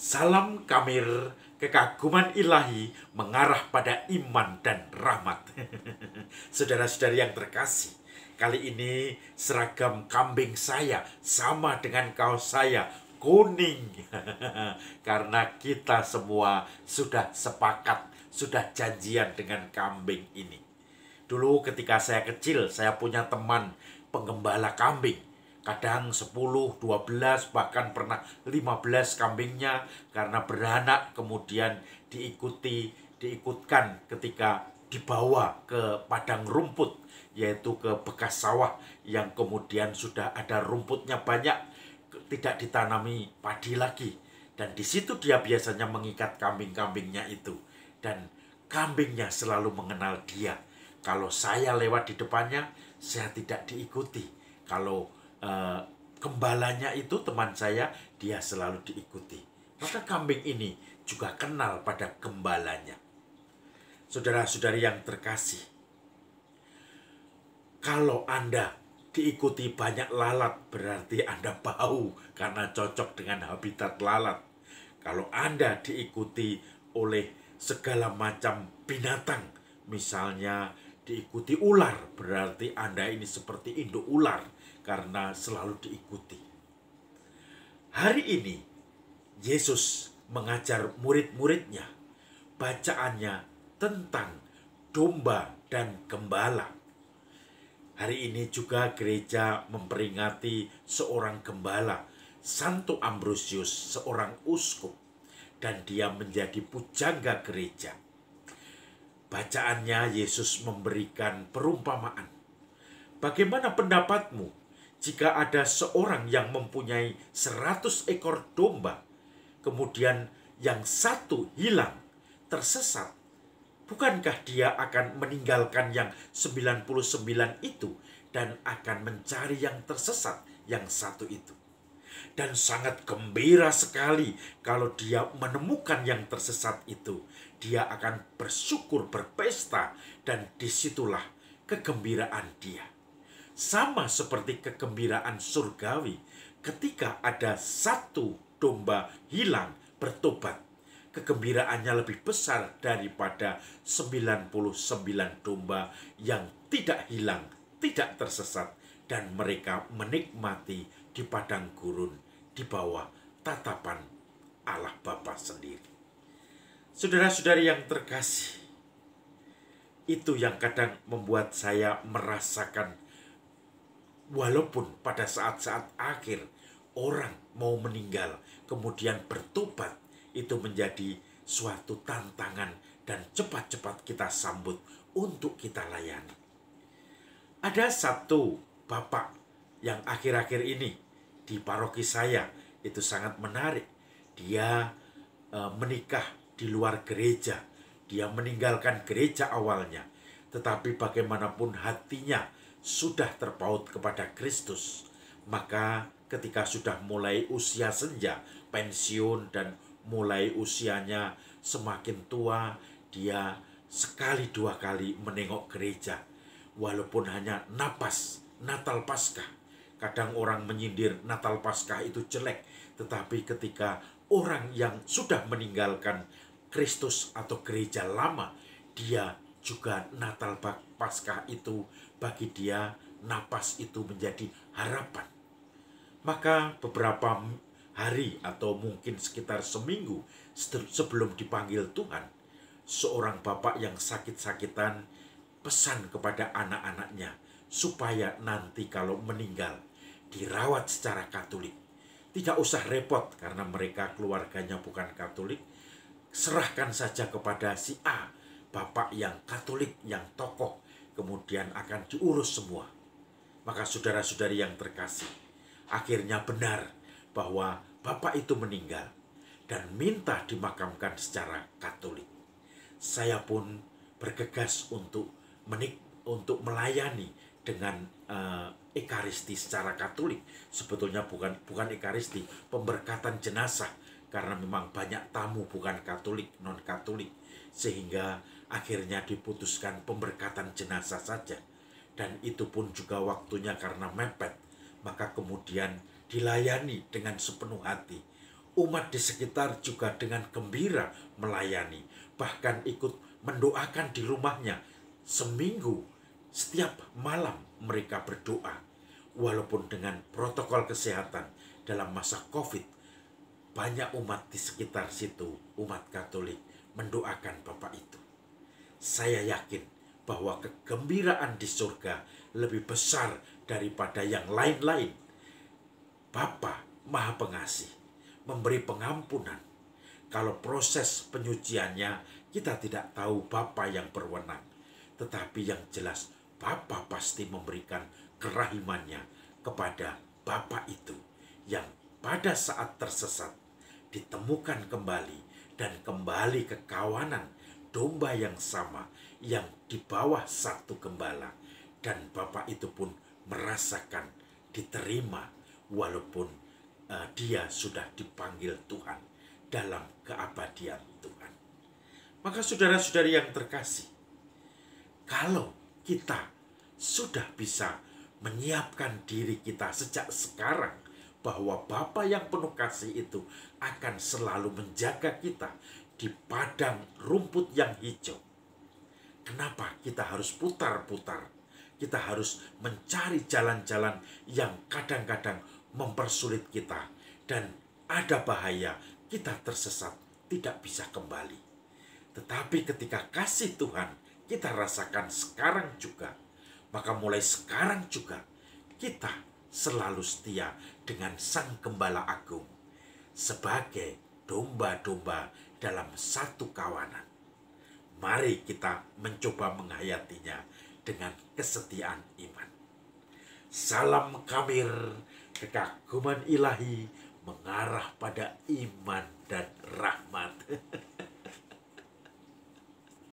Salam Kamir, kekaguman ilahi mengarah pada iman dan rahmat. Saudara-saudari yang terkasih, kali ini seragam kambing saya sama dengan kaos saya, kuning. Karena kita semua sudah sepakat, sudah janjian dengan kambing ini. Dulu ketika saya kecil, saya punya teman penggembala kambing. Kadang 10, 12, bahkan pernah 15 kambingnya karena beranak kemudian diikutkan ketika dibawa ke padang rumput, yaitu ke bekas sawah yang kemudian sudah ada rumputnya banyak, tidak ditanami padi lagi. Dan di situ dia biasanya mengikat kambing-kambingnya itu. Dan kambingnya selalu mengenal dia. Kalau saya lewat di depannya, saya tidak diikuti. Kalau gembalanya itu teman saya, dia selalu diikuti. Maka kambing ini juga kenal pada gembalanya. Saudara-saudari yang terkasih, kalau Anda diikuti banyak lalat, berarti Anda bau karena cocok dengan habitat lalat. Kalau Anda diikuti oleh segala macam binatang, misalnya diikuti ular, berarti Anda ini seperti induk ular karena selalu diikuti. Hari ini Yesus mengajar murid-muridnya, bacaannya tentang domba dan gembala. Hari ini juga gereja memperingati seorang gembala, Santo Ambrosius, seorang uskup, dan dia menjadi pujangga gereja. Bacaannya Yesus memberikan perumpamaan. Bagaimana pendapatmu jika ada seorang yang mempunyai 100 ekor domba, kemudian yang satu hilang, tersesat? Bukankah dia akan meninggalkan yang 99 itu dan akan mencari yang tersesat, yang satu itu? Dan sangat gembira sekali kalau dia menemukan yang tersesat itu. Dia akan bersyukur, berpesta, dan disitulah kegembiraan dia. Sama seperti kegembiraan surgawi ketika ada satu domba hilang bertobat. Kegembiraannya lebih besar daripada 99 domba yang tidak hilang, tidak tersesat, dan mereka menikmati di padang gurun di bawah tatapan Allah Bapa sendiri. Saudara-saudari yang terkasih, itu yang kadang membuat saya merasakan, walaupun pada saat-saat akhir orang mau meninggal kemudian bertobat, itu menjadi suatu tantangan dan cepat-cepat kita sambut untuk kita layani. Ada satu bapak yang akhir-akhir ini di paroki saya itu sangat menarik. Dia menikah di luar gereja. Dia meninggalkan gereja awalnya, tetapi bagaimanapun hatinya sudah terpaut kepada Kristus. Maka ketika sudah mulai usia senja, pensiun, dan mulai usianya semakin tua, dia sekali dua kali menengok gereja. Walaupun hanya napas Natal Paskah. Kadang orang menyindir Natal Paskah itu jelek, tetapi ketika orang yang sudah meninggalkan Kristus atau gereja lama, dia juga Natal Paskah itu bagi dia, napas itu menjadi harapan. Maka beberapa hari atau mungkin sekitar seminggu sebelum dipanggil Tuhan, seorang bapak yang sakit-sakitan pesan kepada anak-anaknya supaya nanti kalau meninggal dirawat secara Katolik. Tidak usah repot karena mereka keluarganya bukan Katolik. Serahkan saja kepada si A, bapak yang Katolik, yang tokoh, kemudian akan diurus semua. Maka saudara-saudari yang terkasih, akhirnya benar bahwa bapak itu meninggal dan minta dimakamkan secara Katolik. Saya pun bergegas untuk melayani dengan ekaristi secara Katolik. Sebetulnya bukan ekaristi, pemberkatan jenazah, karena memang banyak tamu bukan Katolik, non Katolik, sehingga akhirnya diputuskan pemberkatan jenazah saja. Dan itu pun juga waktunya karena mepet, maka kemudian dilayani dengan sepenuh hati Umat di sekitar juga dengan gembira melayani, bahkan ikut mendoakan di rumahnya. Seminggu setiap malam mereka berdoa. Walaupun dengan protokol kesehatan dalam masa COVID, banyak umat di sekitar situ, umat Katolik, mendoakan Bapak itu. Saya yakin bahwa kegembiraan di surga lebih besar daripada yang lain-lain. Bapa Maha Pengasih, memberi pengampunan. Kalau proses penyuciannya kita tidak tahu Bapa yang berwenang. Tetapi yang jelas Bapa pasti memberikan kerahimannya kepada Bapa itu yang pada saat tersesat ditemukan kembali dan kembali ke kawanan domba yang sama yang di bawah satu gembala. Dan Bapa itu pun merasakan diterima walaupun dia sudah dipanggil Tuhan dalam keabadian Tuhan. Maka saudara-saudari yang terkasih, kalau kita sudah bisa menyiapkan diri kita sejak sekarang bahwa Bapa yang penuh kasih itu akan selalu menjaga kita di padang rumput yang hijau. Kenapa kita harus putar-putar? Kita harus mencari jalan-jalan yang kadang-kadang mempersulit kita dan ada bahaya kita tersesat, tidak bisa kembali. Tetapi ketika kasih Tuhan kita rasakan sekarang juga, maka mulai sekarang juga kita selalu setia dengan Sang Gembala Agung sebagai domba-domba dalam satu kawanan. Mari kita mencoba menghayatinya dengan kesetiaan iman. Salam kamir, kekaguman ilahi mengarah pada iman